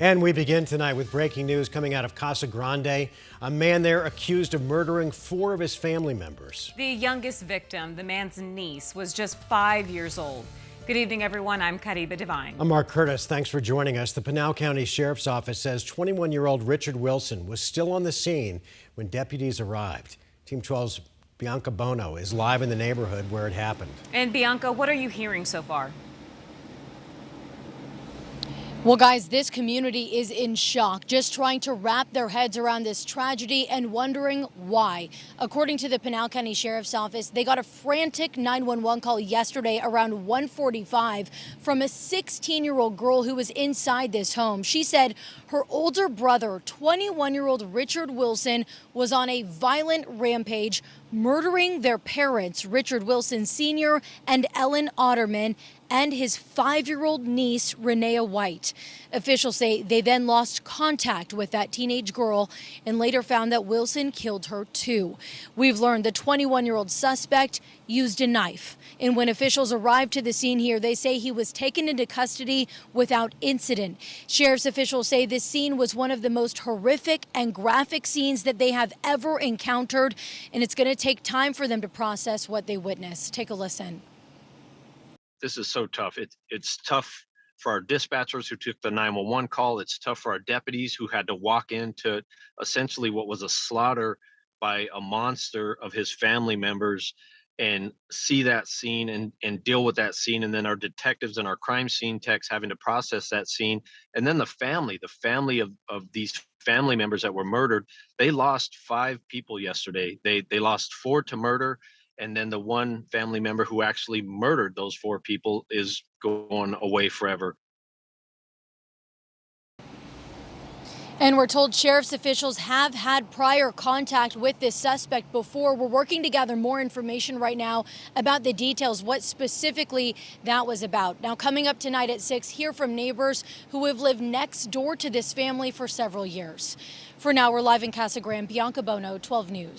And we begin tonight with breaking news coming out of Casa Grande. A man there accused of murdering 4 of his family members. The youngest victim, the man's niece, was just 5 years old. Good evening, everyone. I'm Kariba Devine. I'm Mark Curtis. Thanks for joining us. The Pinal County Sheriff's Office says 21-year-old Richard Wilson was still on the scene when deputies arrived. Team 12's Bianca Bono is live in the neighborhood where it happened. And Bianca, what are you hearing so far? Well, guys, this community is in shock, just trying to wrap their heads around this tragedy and wondering why. According to the Pinal County Sheriff's Office, they got a frantic 911 call yesterday around 1:45 from a 16-year-old girl who was inside this home. She said her older brother, 21-year-old Richard Wilson, was on a violent rampage, murdering their parents, Richard Wilson Sr. and Ellen Otterman, and his 5-year-old niece, Renea White. Officials say they then lost contact with that teenage girl and later found that Wilson killed her too. We've learned the 21-year-old suspect used a knife. And when officials arrived to the scene here, they say he was taken into custody without incident. Sheriff's officials say this scene was one of the most horrific and graphic scenes that they have ever encountered, and it's going to take time for them to process what they witnessed. Take a listen. This is so tough. It's tough for our dispatchers who took the 911 call. It's tough for our deputies who had to walk into essentially what was a slaughter by a monster of his family members and see that scene and deal with that scene. And then our detectives and our crime scene techs having to process that scene. And then the family of these family members that were murdered, they lost 5 people yesterday. They lost 4 to murder. And then the one family member who actually murdered those 4 people is going away forever. And we're told sheriff's officials have had prior contact with this suspect before. We're working to gather more information right now about the details, what specifically that was about. Now, coming up tonight at 6, hear from neighbors who have lived next door to this family for several years. For now, we're live in Casa Grande. Bianca Bono, 12 News.